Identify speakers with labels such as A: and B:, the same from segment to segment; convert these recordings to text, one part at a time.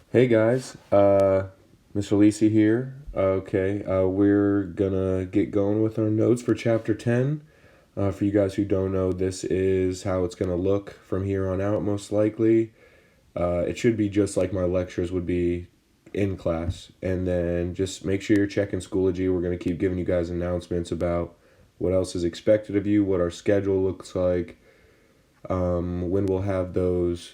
A: Hey guys, Mr. Lisi here. Okay, we're gonna get going with our notes for chapter 10. For you guys who don't know, this is how it's gonna look from here on out, most likely. It should be just like my lectures would be in class. And then just make sure you're checking Schoology. We're gonna keep giving you guys announcements about what else is expected of you, what our schedule looks like, when we'll have those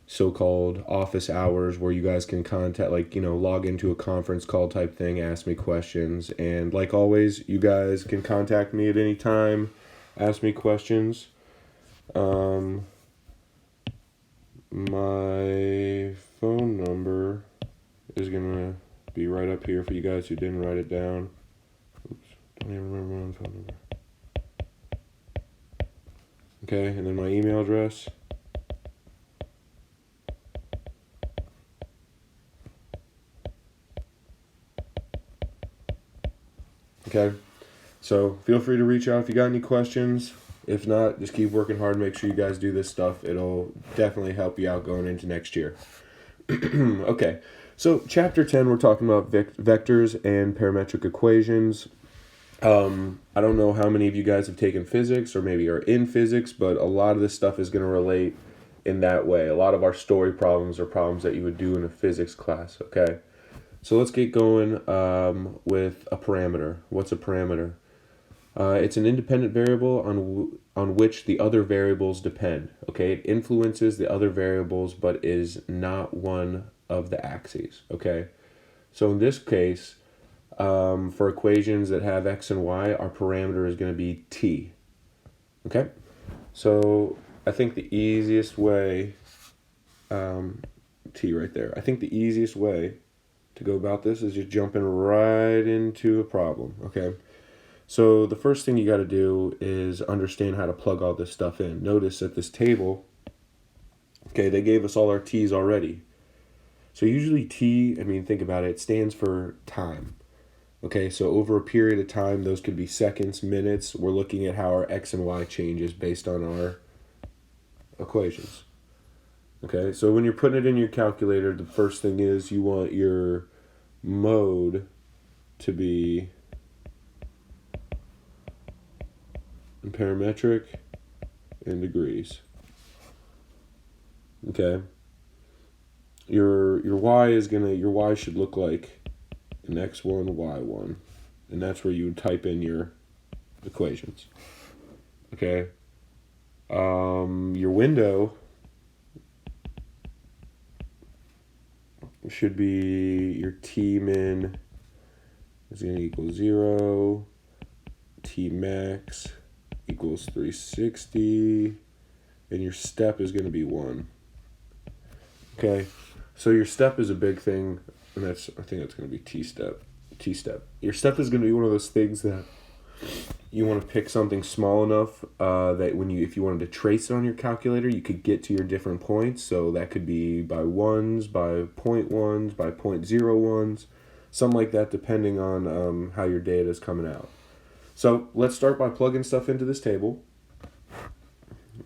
A: so-called office hours where you guys can contact, like, log into a conference call type thing, ask me questions. And like always, you guys can contact me at any time, ask me questions. My phone number is gonna be right up here for you guys who didn't write it down. Oops, don't even remember my own phone number. Okay, and then my email address. Okay, so feel free to reach out if you got any questions. If not, just keep working hard. Make sure you guys do this stuff. It'll definitely help you out going into next year. Okay, so chapter 10, we're talking about vectors and parametric equations. I don't know how many of you guys have taken physics or maybe are in physics, but a lot of this stuff is going to relate in that way. A lot of our story problems are problems that you would do in a physics class, okay? So let's get going with a parameter. What's a parameter? It's an independent variable on which the other variables depend. Okay, it influences the other variables, but is not one of the axes. Okay, so in this case, for equations that have x and y, our parameter is going to be t. Okay, so I think the easiest way, t right there. I think the easiest way to go about this is just jumping right into a problem. Okay. So the first thing you got to do is understand how to plug all this stuff in. Notice at this table, okay, they gave us all our t's already. So usually t, think about it, it stands for time. Okay, so over a period of time, those could be seconds, minutes. We're looking at how our x and y changes based on our equations. Okay, so when you're putting it in your calculator, the first thing is you want your mode to be in parametric and degrees. Okay. Your y should look like an x1 y1, and that's where you would type in your equations. Okay. Your window should be your t min is going to equal 0, t max equals 360, and your step is going to be 1. Okay, so your step is a big thing, and I think that's going to be t-step. T-step. Your step is going to be one of those things that you want to pick something small enough that if you wanted to trace it on your calculator, you could get to your different points. So that could be by ones, by 0.1s, by 0.01s, something like that, depending on how your data is coming out. So let's start by plugging stuff into this table.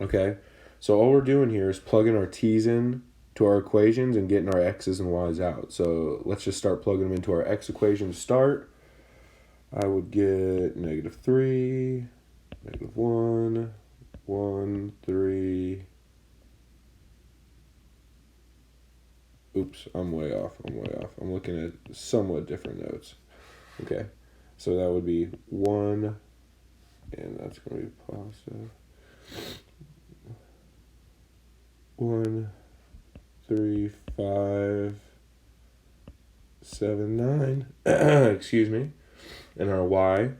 A: Okay, so all we're doing here is plugging our t's in to our equations and getting our x's and y's out. So let's just start plugging them into our x equation to start. I would get -3, -1, 1, 3. Oops, I'm way off. I'm looking at somewhat different notes. Okay, so that would be 1, and that's going to be positive. 1, 3, 5, 7, 9. Excuse me. And our y.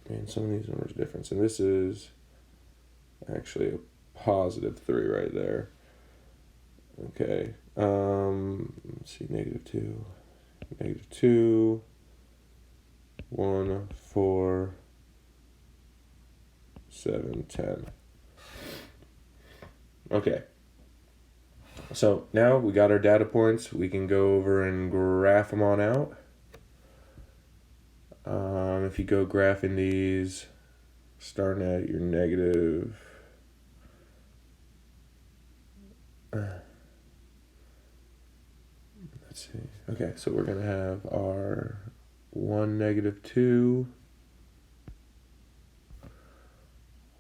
A: And some of these numbers are different. And this is actually a +3 right there. Okay. Let's see, -2, -2, 1, 4, 7, 10. Okay. So now we got our data points. We can go over and graph them on out. If you go graphing these, starting at your negative let's see. Okay, so we're going to have our 1, negative 2,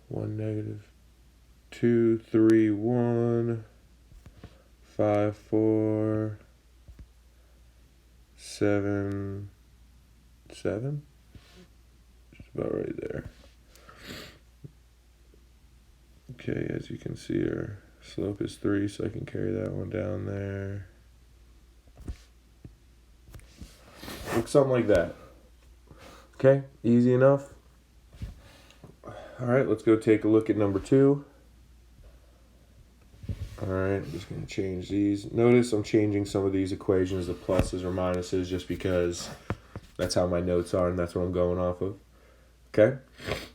A: 1, negative 2, 3, 1, 5, 4, 7, 7. Just about right there. Okay, as you can see, our slope is 3, so I can carry that one down there. Looks something like that. Okay, easy enough. All right, let's go take a look at number 2. All right, I'm just going to change these. Notice I'm changing some of these equations to pluses or minuses just because that's how my notes are and that's what I'm going off of. Okay,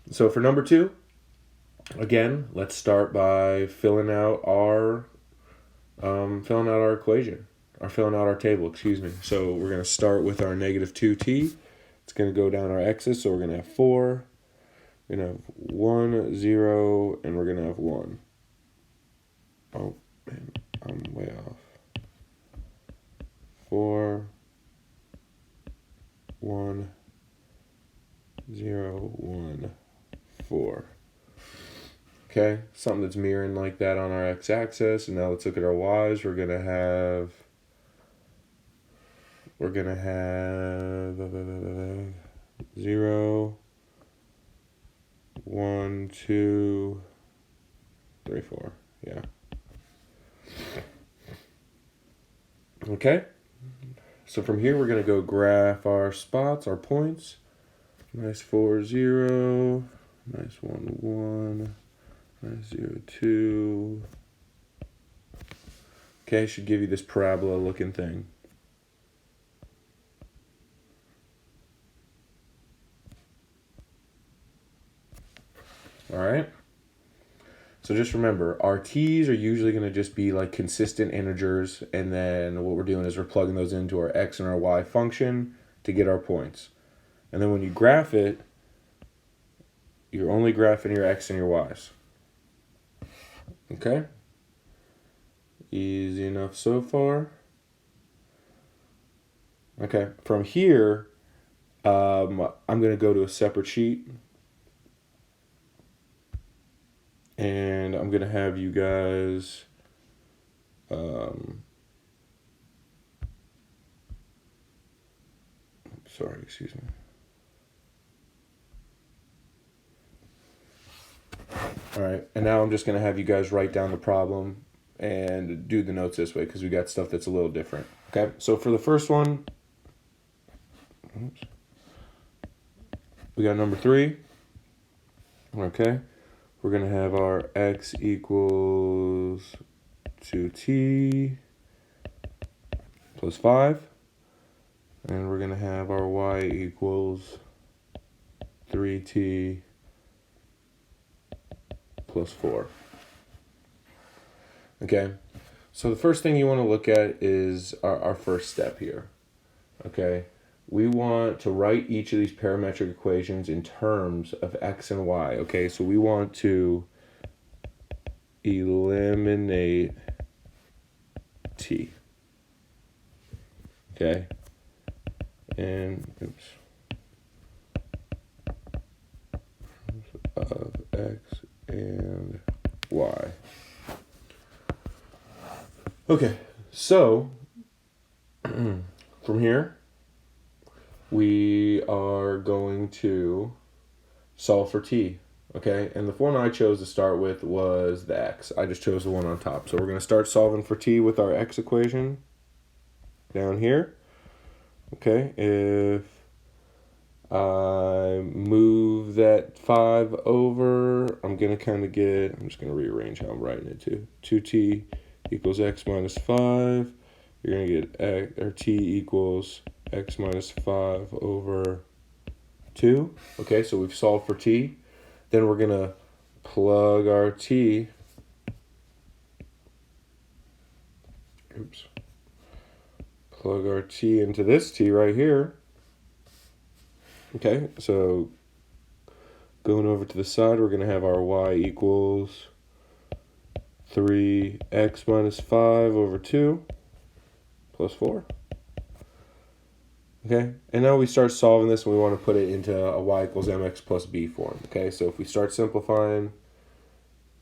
A: so for number 2, again, let's start by filling out our equation, or filling out our table, excuse me. So we're going to start with our negative 2t. It's going to go down our x's, so we're going to have 4. We're going to have 1, 0, and we're going to have 1. Oh, man, I'm way off. 4, 1, 0, 1, 4. Okay, something that's mirroring like that on our x-axis. And now let's look at our y's. We're gonna have 0, 1, 2, 3, 4. Yeah. Okay. So from here we're gonna go graph our spots, our points. Nice 4, 0. Nice 1, 1. Nice 0, 2. Okay, should give you this parabola looking thing. All right. So just remember, our t's are usually going to just be like consistent integers, and then what we're doing is we're plugging those into our x and our y function to get our points. And then when you graph it, you're only graphing your x and your y's. Okay? Easy enough so far. Okay, from here, I'm going to go to a separate sheet. And I'm going to have you guys sorry, excuse me. All right, and now I'm just going to have you guys write down the problem and do the notes this way because we got stuff that's a little different. Okay, so for the first one, we got number 3. Okay, we're going to have our x equals 2t plus 5. And we're going to have our y equals 3t plus 4. Okay, so the first thing you want to look at is our first step here. Okay, we want to write each of these parametric equations in terms of x and y. Okay, so we want to eliminate t. Okay, and oops, of x and y. Okay, so from here we are going to solve for t. Okay, and the formula I chose to start with was the x. I just chose the one on top. So we're going to start solving for t with our x equation down here. Okay, if I move that 5 over, I'm just going to rearrange how I'm writing it to. 2t equals x minus 5. You're going to get t equals x minus 5 over 2. Okay, so we've solved for t. Then we're going to plug our t. Plug our t into this t right here. Okay, so going over to the side, we're going to have our y equals 3x minus 5 over 2 plus 4. Okay, and now we start solving this and we want to put it into a y equals mx plus b form. Okay, so if we start simplifying,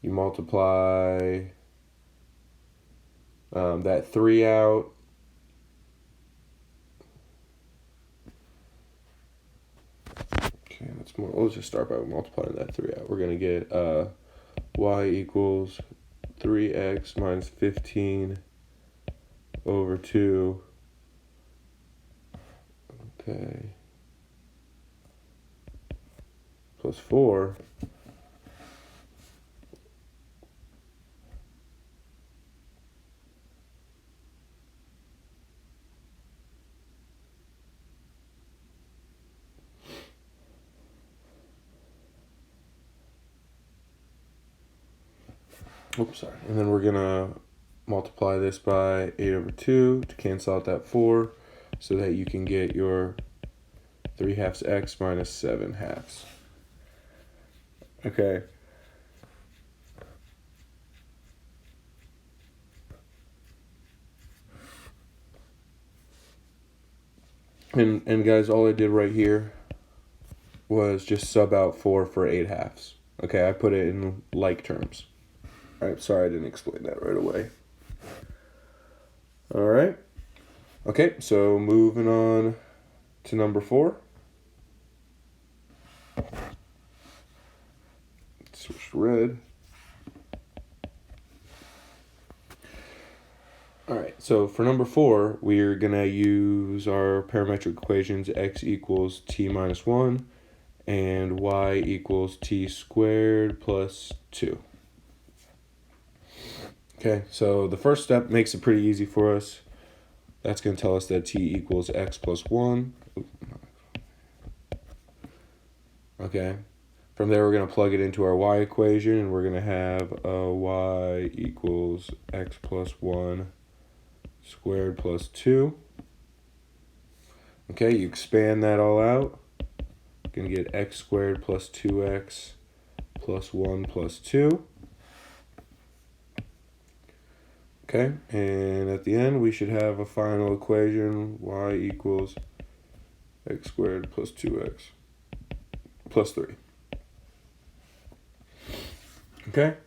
A: you multiply that 3 out. Okay, let's just start by multiplying that 3 out. We're going to get y equals 3x minus 15 over 2. Okay. Plus 4. Oops, sorry. And then we're going to multiply this by 8 over 2 to cancel out that 4 so that you can get your 3/2 x minus 7/2. Okay. And guys, all I did right here was just sub out 4 for 8/2. Okay, I put it in like terms. Alright, sorry I didn't explain that right away. Alright. Okay, so moving on to number 4. Switch to red. Alright, so for number 4, we're going to use our parametric equations x equals t minus 1 and y equals t squared plus 2. Okay, so the first step makes it pretty easy for us. That's going to tell us that t equals x plus 1. Okay, from there we're going to plug it into our y equation, and we're going to have y equals x plus 1 squared plus 2. Okay, you expand that all out. You're going to get x squared plus 2x plus 1 plus 2. Okay, and at the end we should have a final equation, y equals x squared plus 2x plus 3. Okay,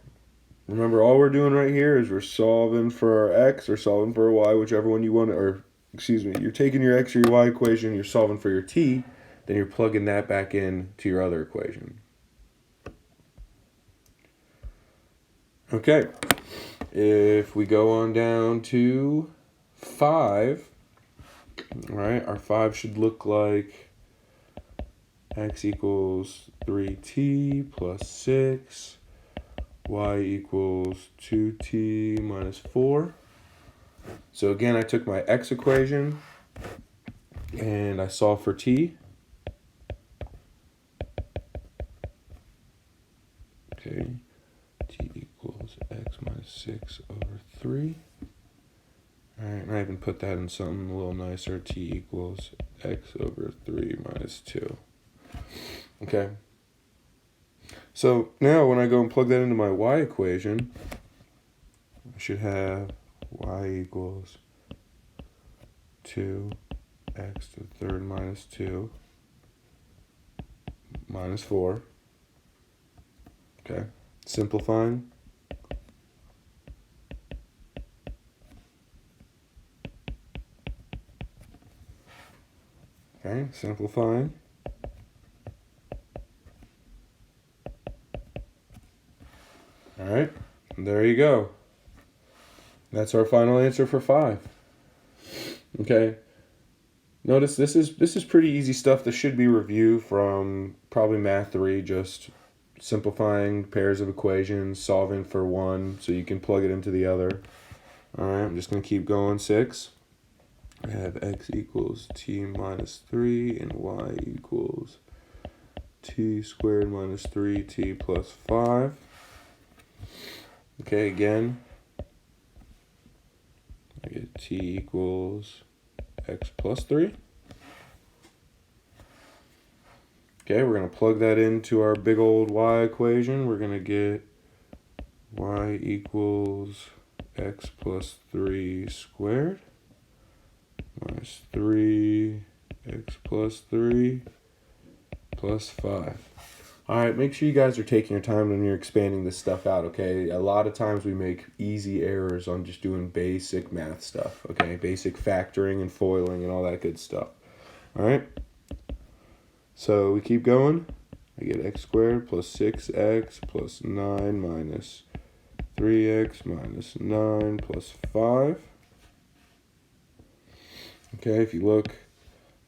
A: remember all we're doing right here is we're solving for our x or solving for our y, whichever one you want, or excuse me, you're taking your x or your y equation, you're solving for your t, then you're plugging that back in to your other equation. Okay, if we go on down to 5, all right, our 5 should look like x equals 3t plus 6, y equals 2t minus 4. So again, I took my x equation and I solved for t. Okay, t equals x minus 6 over 3. All right, and I even put that in something a little nicer. T equals x over 3 minus 2. Okay. So now when I go and plug that into my y equation, I should have y equals 2x to the third minus 2 minus 4. Okay, simplifying. Okay, simplifying. All right, there you go. That's our final answer for 5. Okay. Notice this is pretty easy stuff. This should be review from probably Math 3, just simplifying pairs of equations, solving for one so you can plug it into the other. All right, I'm just going to keep going. 6. I have x equals t minus 3 and y equals t squared minus 3t plus 5. Okay, again, I get t equals x plus 3. Okay, we're going to plug that into our big old y equation. We're going to get y equals x plus 3 squared minus 3 x plus 3 plus 5. All right, make sure you guys are taking your time when you're expanding this stuff out, okay? A lot of times we make easy errors on just doing basic math stuff, okay? Basic factoring and foiling and all that good stuff. All right? So we keep going. I get x squared plus 6x plus 9 minus 3x minus 9 plus 5. Okay, if you look,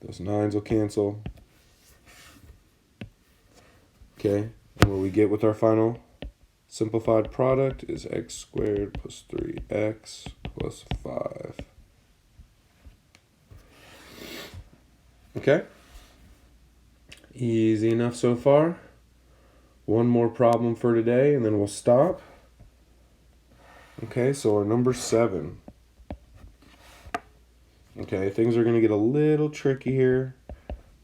A: those 9s will cancel. Okay, and what we get with our final simplified product is x squared plus 3x plus 5. Okay, easy enough so far. One more problem for today and then we'll stop. Okay, so our number 7. Okay, things are going to get a little tricky here,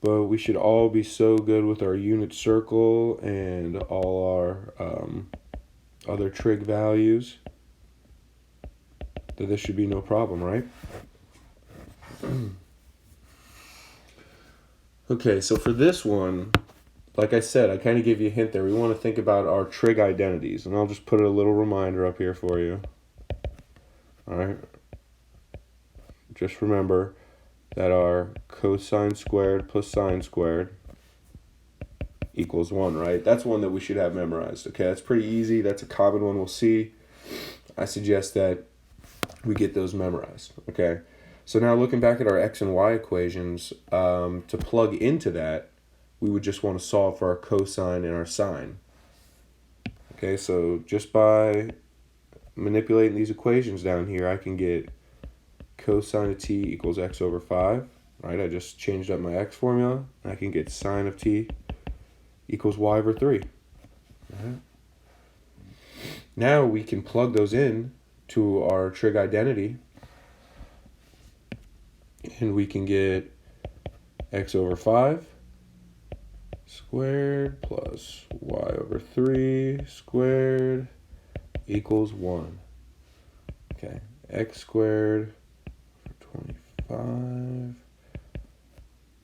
A: but we should all be so good with our unit circle and all our other trig values that this should be no problem, right? Okay, so for this one, like I said, I kind of gave you a hint there. We want to think about our trig identities, and I'll just put a little reminder up here for you. All right. Just remember that our cosine squared plus sine squared equals 1, right? That's one that we should have memorized, okay? That's pretty easy. That's a common one we'll see. I suggest that we get those memorized, okay? So now looking back at our x and y equations, to plug into that, we would just want to solve for our cosine and our sine. Okay, so just by manipulating these equations down here, I can get cosine of t equals x over 5, right? I just changed up my x formula. I can get sine of t equals y over 3. Right. Now we can plug those in to our trig identity, and we can get x over 5 squared plus y over 3 squared equals 1. Okay, x squared over 25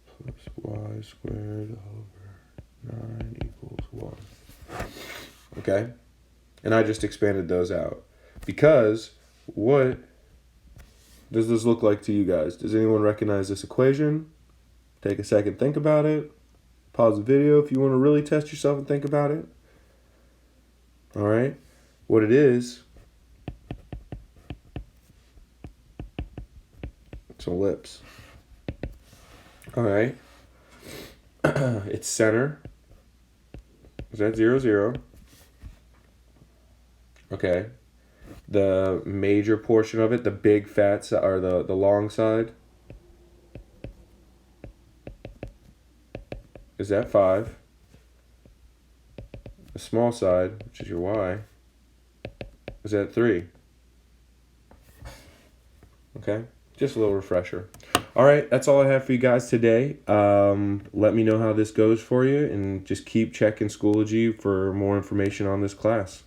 A: plus y squared over 9 equals 1. Okay, and I just expanded those out because what does this look like to you guys? Does anyone recognize this equation? Take a second, think about it. Pause the video if you want to really test yourself and think about it. All right, what it is, it's an ellipse. All right, its center is at 0, 0. Okay, the major portion of it, the big fat side, or the long side, is at 5. The small side, which is your y, is at 3. Okay, just a little refresher. All right, that's all I have for you guys today. Let me know how this goes for you, and just keep checking Schoology for more information on this class.